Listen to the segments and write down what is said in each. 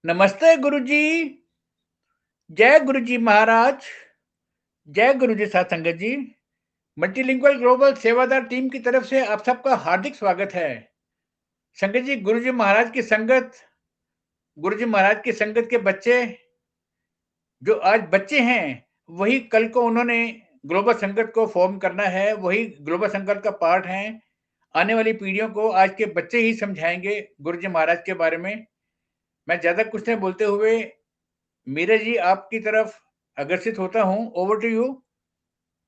नमस्ते गुरुजी। जय गुरुजी महाराज। जय गुरुजी सत्संग जी। मल्टीलिंगुअल ग्लोबल सेवादार टीम की तरफ से आप सबका हार्दिक स्वागत है। संगत जी, गुरुजी महाराज की संगत के बच्चे जो आज बच्चे हैं, वही कल को उन्होंने ग्लोबल संगत को फॉर्म करना है, वही ग्लोबल संगत का पार्ट हैं। आने वाली पीढ़ियों को आज के बच्चे ही समझाएंगे गुरुजी महाराज के बारे में। मैं ज्यादा कुछ नहीं बोलते हुए मीरा जी आपकी तरफ अग्रसित होता हूँ। Over to you.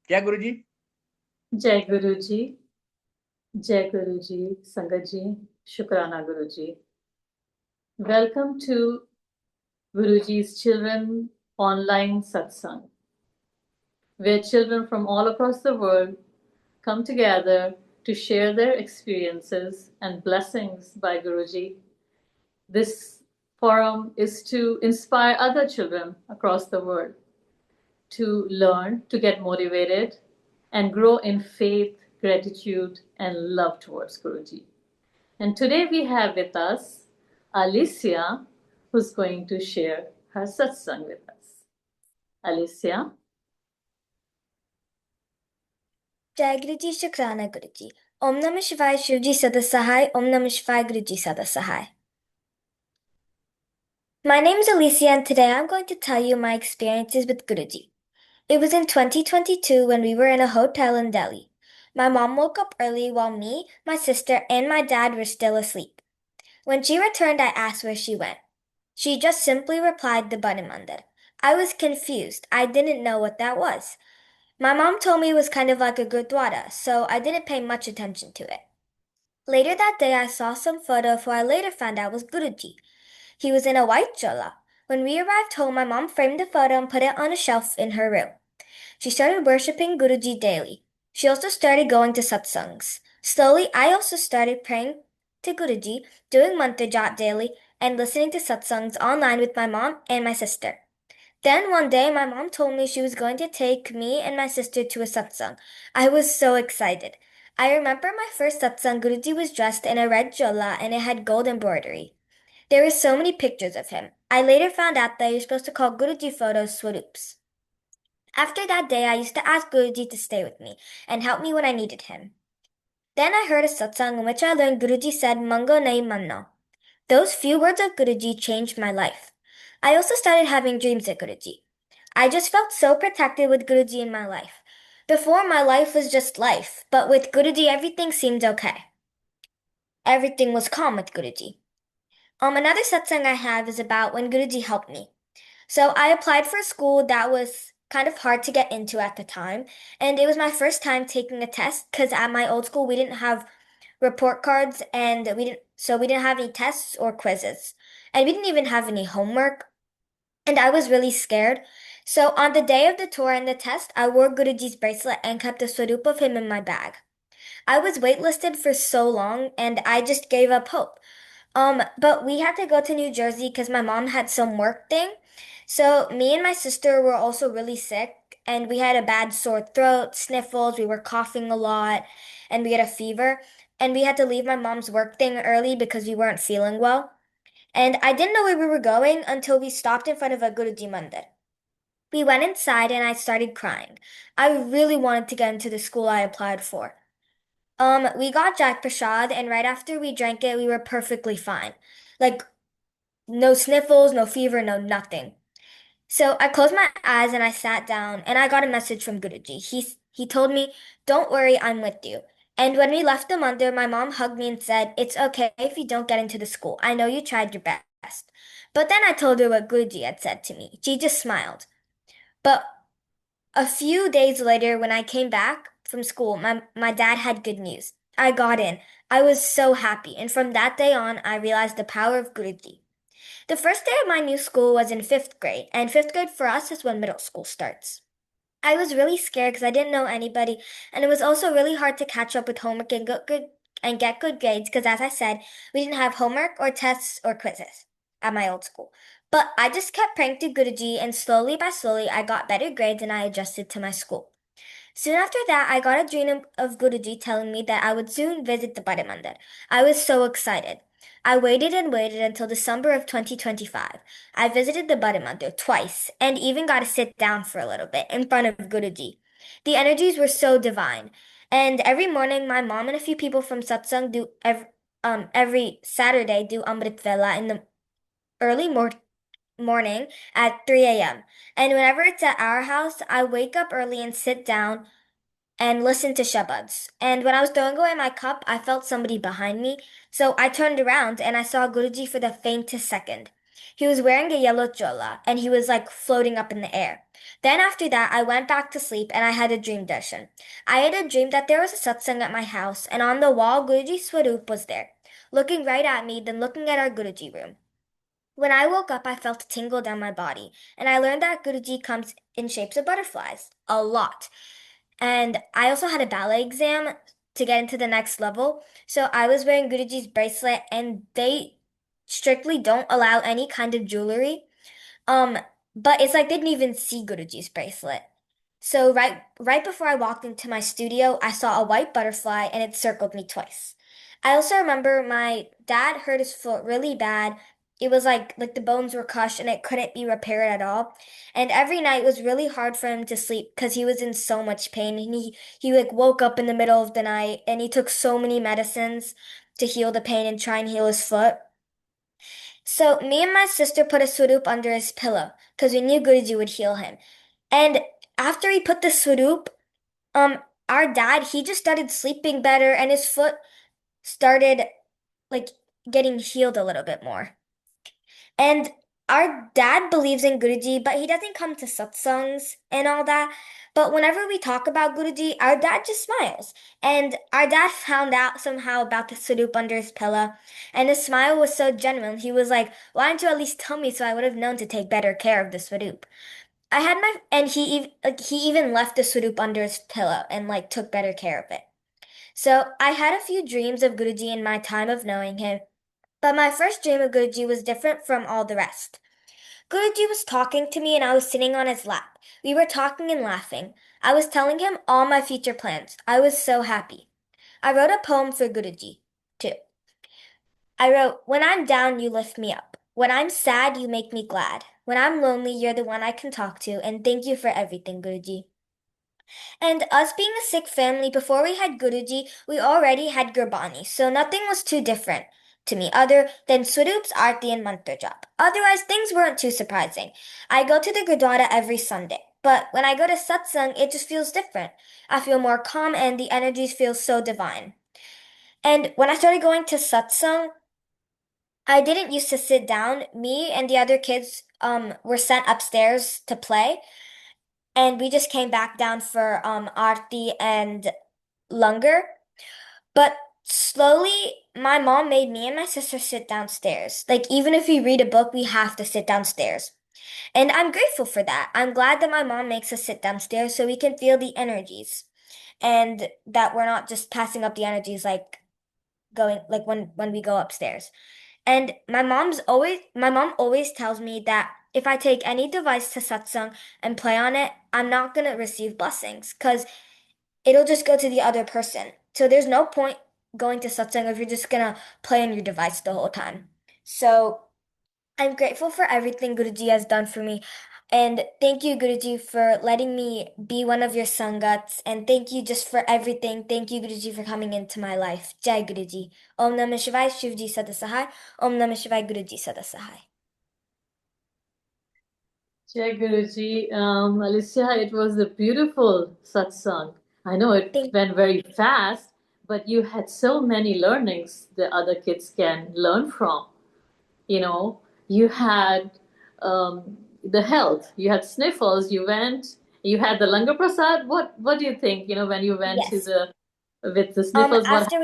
क्या गुरुजी? जय गुरु जी, जय गुरु जी, संगत जी, शुक्राना गुरु जी। Welcome to Guruji's Children Online Satsang, where children from all across the world come together to share their experiences and blessings by Guruji. This forum is to inspire other children across the world to learn, to get motivated, and grow in faith, gratitude, and love towards Guruji. And today we have with us Aalisyaa, who's going to share her satsang with us. Aalisyaa. Jai Guruji, Shukrana Guruji. Om Namah Shivaya, Shivji Sada Sahai. Om Namah Shivaya, Guruji Sada Sahai. My name is Aalisyaa, and today I'm going to tell you my experiences with Guruji. It was in 2022 when we were in a hotel in Delhi. My mom woke up early while me, my sister, and my dad were still asleep. When she returned, I asked where she went. She just simply replied, the Bani Mandir. I was confused. I didn't know what that was. My mom told me it was kind of like a gurdwara, so I didn't pay much attention to it. Later that day, I saw some photo of who I later found out was Guruji. He was in a white chola. When we arrived home, my mom framed the photo and put it on a shelf in her room. She started worshipping Guruji daily. She also started going to Satsangs. Slowly, I also started praying to Guruji, doing mantra jat daily, and listening to Satsangs online with my mom and my sister. Then one day, my mom told me she was going to take me and my sister to a satsang. I was so excited. I remember my first satsang, Guruji was dressed in a red chola and it had gold embroidery. There were so many pictures of him. I later found out that you're supposed to call Guruji photos swarups. After that day, I used to ask Guruji to stay with me and help me when I needed him. Then I heard a satsang in which I learned Guruji said, Mango nahi manno. Those few words of Guruji changed my life. I also started having dreams of Guruji. I just felt so protected with Guruji in my life. Before, my life was just life, but with Guruji, everything seemed okay. Everything was calm with Guruji. Another satsang I have is about when Guruji helped me. So I applied for a school that was kind of hard to get into at the time, and it was my first time taking a test because at my old school we didn't have report cards and we didn't have any tests or quizzes, and we didn't even have any homework, and I was really scared. So on the day of the tour and the test, I wore Guruji's bracelet and kept a swarup of him in my bag. I was waitlisted for so long and I just gave up hope. But we had to go to New Jersey because my mom had some work thing. So me and my sister were also really sick and we had a bad sore throat, sniffles, we were coughing a lot, and we had a fever. And we had to leave my mom's work thing early because we weren't feeling well. And I didn't know where we were going until we stopped in front of a Guruji Mandir. We went inside and I started crying. I really wanted to get into the school I applied for. We got Jack Prashad, and right after we drank it, we were perfectly fine. Like, no sniffles, no fever, no nothing. So I closed my eyes and I sat down, and I got a message from Guruji. He told me, don't worry, I'm with you. And when we left the mandir, my mom hugged me and said, it's okay if you don't get into the school. I know you tried your best. But then I told her what Guruji had said to me. She just smiled. But a few days later, when I came back from school, my dad had good news. I got in. I was so happy, and from that day on, I realized the power of Guruji. The first day of my new school was in 5th grade, and 5th grade for us is when middle school starts. I was really scared because I didn't know anybody, and it was also really hard to catch up with homework and get good grades because, as I said, we didn't have homework or tests or quizzes at my old school. But I just kept praying to Guruji, and slowly by slowly, I got better grades and I adjusted to my school. Soon after that, I got a dream of Guruji telling me that I would soon visit the Bari Mandir. I was so excited. I waited and waited until December of 2025. I visited the Body Mandir twice and even got to sit down for a little bit in front of Guruji. The energies were so divine. And every morning, my mom and a few people from Satsang do every Saturday do Amrit Vela in the early morning at 3 a.m. And whenever it's at our house, I wake up early and sit down and listened to Shabads. And when I was throwing away my cup, I felt somebody behind me. So I turned around and I saw Guruji for the faintest second. He was wearing a yellow chola and he was like floating up in the air. Then after that, I went back to sleep and I had a dream darshan. I had a dream that there was a satsang at my house and on the wall, Guruji Swarup was there, looking right at me, then looking at our Guruji room. When I woke up, I felt a tingle down my body, and I learned that Guruji comes in shapes of butterflies, a lot. And I also had a ballet exam to get into the next level. So I was wearing Guruji's bracelet, and they strictly don't allow any kind of jewelry. Um, but it's like they didn't even see Guruji's bracelet. So right before I walked into my studio, I saw a white butterfly and it circled me twice. I also remember my dad hurt his foot really bad. It was like the bones were crushed and it couldn't be repaired at all. And every night was really hard for him to sleep because he was in so much pain and he like woke up in the middle of the night and he took so many medicines to heal the pain and try and heal his foot. So me and my sister put a swarup under his pillow because we knew Guruji would heal him. And after he put the swarup, um, our dad, he just started sleeping better and his foot started like getting healed a little bit more. And our dad believes in Guruji, but he doesn't come to satsangs and all that. But whenever we talk about Guruji, our dad just smiles. And our dad found out somehow about the swarup under his pillow, and his smile was so genuine. He was like, "Why didn't you at least tell me so I would have known to take better care of the swarup?" I had my and he even left the swarup under his pillow and like took better care of it. So I had a few dreams of Guruji in my time of knowing him, but my first dream of Guruji was different from all the rest. Guruji was talking to me and I was sitting on his lap. We were talking and laughing. I was telling him all my future plans. I was so happy. I wrote a poem for Guruji, too. I wrote, "When I'm down, you lift me up. When I'm sad, you make me glad. When I'm lonely, you're the one I can talk to, and thank you for everything, Guruji." And us being a Sikh family, before we had Guruji, we already had Gurbani, so nothing was too different to me other than Swarups, Aarti, and Mantra Jap. Otherwise, things weren't too surprising. I go to the Gurdwara every Sunday, but when I go to Satsang, it just feels different. I feel more calm and the energies feel so divine. And when I started going to Satsang, I didn't used to sit down. Me and the other kids were sent upstairs to play, and we just came back down for Aarti and Langar. But slowly, my mom made me and my sister sit downstairs. Like, even if we read a book, we have to sit downstairs. And I'm grateful for that. I'm glad that my mom makes us sit downstairs so we can feel the energies and that we're not just passing up the energies like going like when we go upstairs. And my mom always tells me that if I take any device to satsang and play on it, I'm not gonna receive blessings because it'll just go to the other person. So there's no point going to satsang if you're just gonna play on your device the whole time. So I'm grateful for everything Guruji has done for me. And thank you, Guruji, for letting me be one of your sangats. And thank you just for everything. Thank you, Guruji, for coming into my life. Jai Guruji. Om Namah Shivaya, Shivji Sada Sahai. Om Namah Shivaya, Guruji Sada Sahai. Jai Guruji. Aalisyaa, it was a beautiful satsang. I know it went very fast, but you had so many learnings that other kids can learn from. You know, you had the health, you had sniffles, you had the Langar Prasad. What do you think, when you went to Yes. with the sniffles? After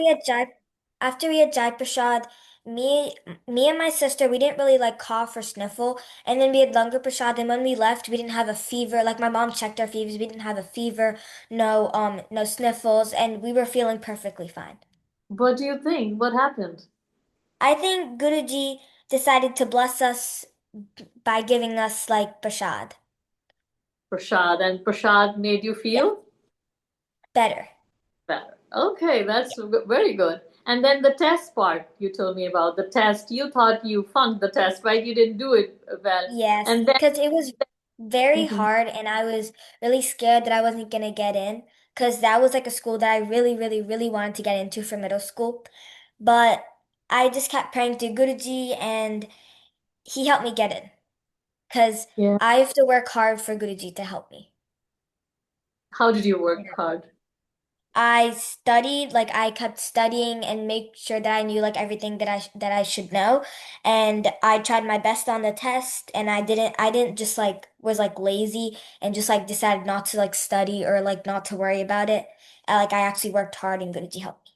we had Jai Prasad, me and my sister, we didn't really like cough or sniffle, and then we had Langar Prasad, and when we left, we didn't have a fever. Like my mom checked our fevers, we didn't have a fever, no sniffles, and we were feeling perfectly fine. What do you think? What happened? I think Guruji decided to bless us by giving us like prasad. Prasad, and Prasad made you feel better. better. Okay, that's very good. And then the test part you told me about, the test, you thought you funked the test, right? You didn't do it well. Yes, And then, because it was very Mhm. hard and I was really scared that I wasn't gonna get in because that was like a school that I really, really, really wanted to get into for middle school. But I just kept praying to Guruji and he helped me get in because Yeah. I have to work hard for Guruji to help me. How did you work hard? I studied, like I kept studying and make sure that I knew like everything that I should know. And I tried my best on the test and I didn't just like was like lazy and just like decided not to like study or like not to worry about it. Like I actually worked hard and Guruji helped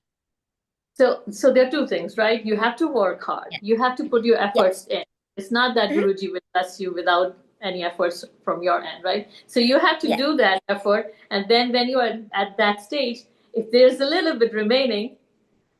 me. So there are two things, right? You have to work hard. Yeah. You have to put your efforts Yes. in. It's not that Hmm. Guruji will bless you without any efforts from your end, right? So you have to Yeah. do that effort, and then when you are at that stage, if there's a little bit remaining,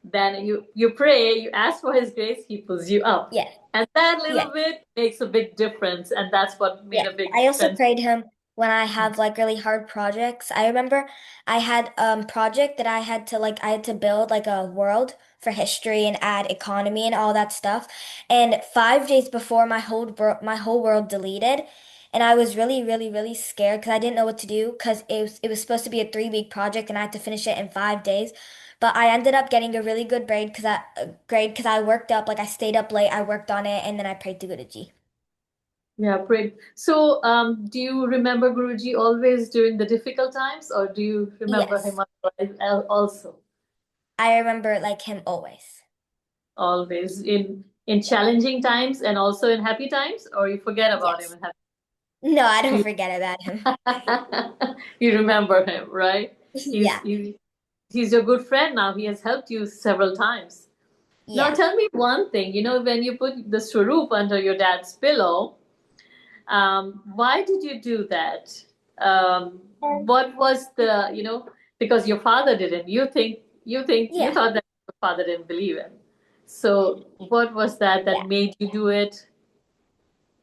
then you pray, you ask for His grace, He pulls you up, Yeah. and that Yeah. little bit makes a big difference, and that's what made Yes, a big I also difference. prayed him when I have like really hard projects. I remember I had project that I had to build like a world for history and add economy and all that stuff. And 5 days before my whole world deleted, and I was really really really scared because I didn't know what to do because it was supposed to be a 3 week project and I had to finish it in 5 days. But I ended up getting a really good grade because I worked up like I stayed up late, I worked on it, and then I prayed to Guruji. Yeah, great. So, do you remember Guruji always during the difficult times, or do you remember him Yes. also I remember like him always. always in Yeah. challenging times and also in happy times, or you forget about him Yes. in happy? No, I Do don't forget about him. you remember him, right? He's Yeah. he, he's your good friend now. He has helped you several times. Now, Yeah. tell me one thing. You know, when you put the swaroop under your dad's pillow, why did you do that? What was the, because your father didn't. You Yeah. thought that your father didn't believe in. So what was that Yeah. that made you do it?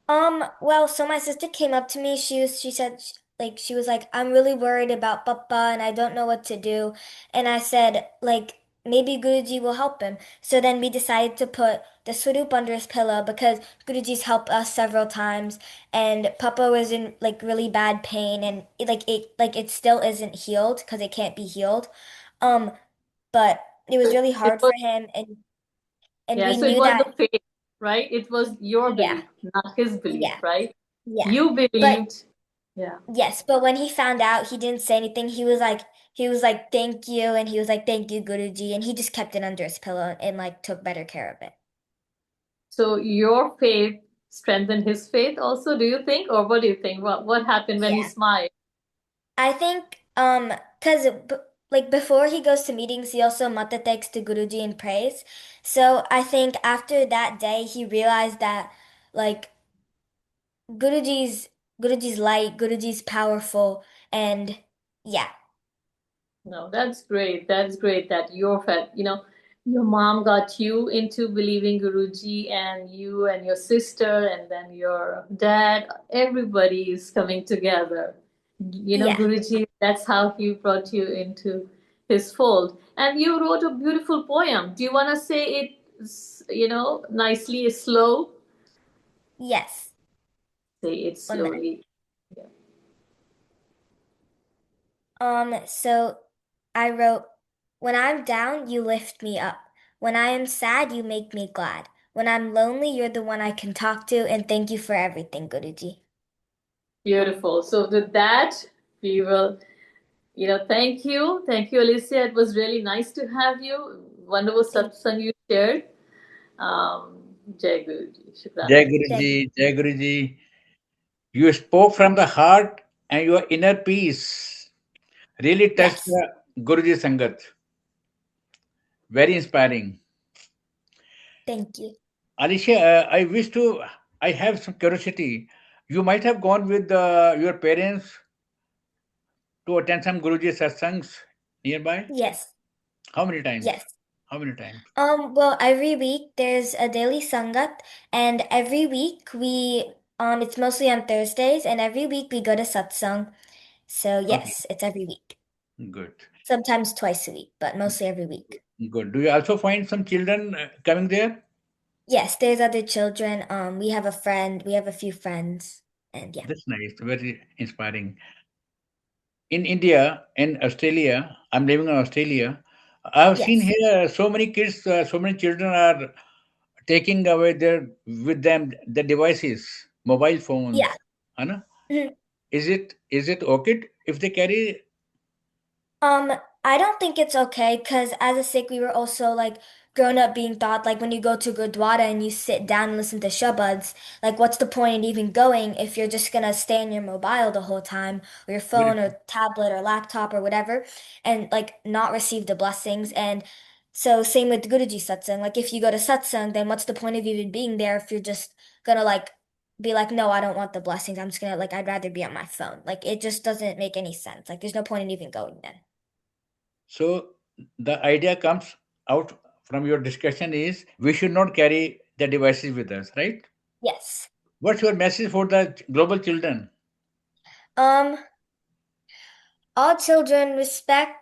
Well, so my sister came up to me. She said, like, she was like, I'm really worried about Papa and I don't know what to do. And I said, like, maybe Guruji will help him. So then we decided to put the swaroop under his pillow because Guruji's helped us several times and Papa was in like really bad pain and it still isn't healed because it can't be healed. Um, but it was really It hard was for him and Yeah, we so it knew was that, the faith, right? It was your yeah, belief, not his belief, yeah, right? yeah. You But believed. Yeah. yes, but when he found out, he didn't say anything. He was like, thank you, and he was like, thank you, Guruji, and he just kept it under his pillow and like took better care of it. So your faith strengthened his faith also, do you think? Or what do you think? What happened when he Yeah. smiled? I think, 'cause like before he goes to meetings, he also mata thanks to Guruji and prays. So I think after that day, he realized that like Guruji's Guruji's light, Guruji's powerful, and yeah, No, that's great. That's great that your mom got you into believing Guruji, and you and your sister and then your dad, everybody is coming together. yeah, Guruji, that's how he brought you into his fold. And you wrote a beautiful poem. Do you want to say it, nicely, slow? yes. Say it 1 minute. slowly. Yeah. So I wrote, when I'm down, you lift me up. When I am sad, you make me glad. When I'm lonely, you're the one I can talk to, and thank you for everything, Guruji. Beautiful. So with that, we will thank you. Thank you, Aalisyaa. It was really nice to have you. Wonderful Thank, satsang you shared. Um, Jai Guruji. Shukrana. Jai thank Guruji, Jai Guruji. You spoke from the heart and your inner peace really touched yes, the Guruji Sangat. Very inspiring. thank you. Alisha, I have some curiosity. You might have gone with your parents to attend some Guruji Satsangs nearby. Yes, How many times? yes. How many times? Well, every week there's a daily sangat, and every week it's mostly on Thursdays, and every week we go to satsang. So Okay, yes, it's every week. good. sometimes twice a week, but mostly every week. Good. Do you also find some children coming there? Yes, there's other children. We have a few friends, and yeah. That's nice. Very inspiring. In India and Australia, I'm living in Australia. I've seen Yes. here so many kids, so many children are taking away with them the devices, mobile phones. Yeah. Anna? Mhm. Is it okay if they carry? Um, I don't think it's okay because as a Sikh, we were also like grown up being taught like when you go to Gurdwara and you sit down and listen to shabads, like what's the point in even going if you're just gonna stay on your mobile the whole time or your Very phone or tablet or laptop or whatever and like not receive the blessings. And so same with Guruji Satsang. Like if you go to Satsang, then what's the point of even being there if you're just gonna like be like, no, I don't want the blessings. I'm just gonna like I'd rather be on my phone. Like it just doesn't make any sense. Like there's no point in even going then. So the idea comes out from your discussion is we should not carry the devices with us, right? Yes. What's your message for the global children? Um, all children respect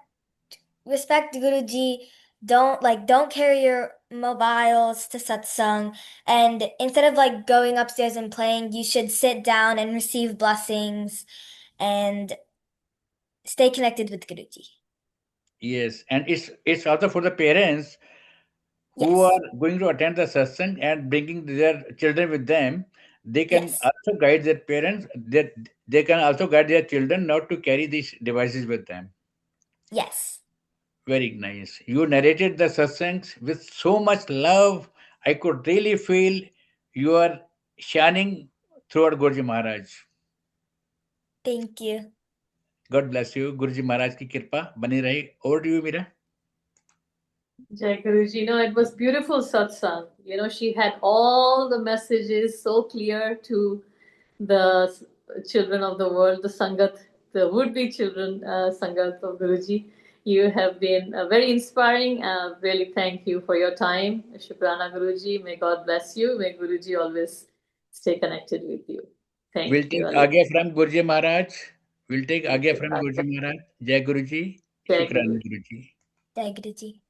Guruji. Don't carry your mobiles to satsang. And instead of like going upstairs and playing, you should sit down and receive blessings and stay connected with Guruji. Yes, and it's also for the parents who Yes. are going to attend the satsang and bringing their children with them. They can Yes. also guide their parents. That they can also guide their children not to carry these devices with them. Yes. Very nice. You narrated the satsangs with so much love. I could really feel you are shining throughout Guruji Maharaj. Thank you. God bless you. Guruji Maharaj की कृपा बनी रहे. Over to you, Mira. Jai Guruji, it was beautiful satsang. She had all the messages so clear to the children of the world, the Sangat, the would-be children Sangat of Guruji. You have been very inspiring. Really thank you for your time. Shukrana Guruji. May God bless you. May Guruji always stay connected with you. We'll Thank you. take Agya from Guruji Maharaj. We'll take Agya from Jai Guruji Maharaj. Jai Guruji. Shukran Guruji. Guruji. Jai Guruji.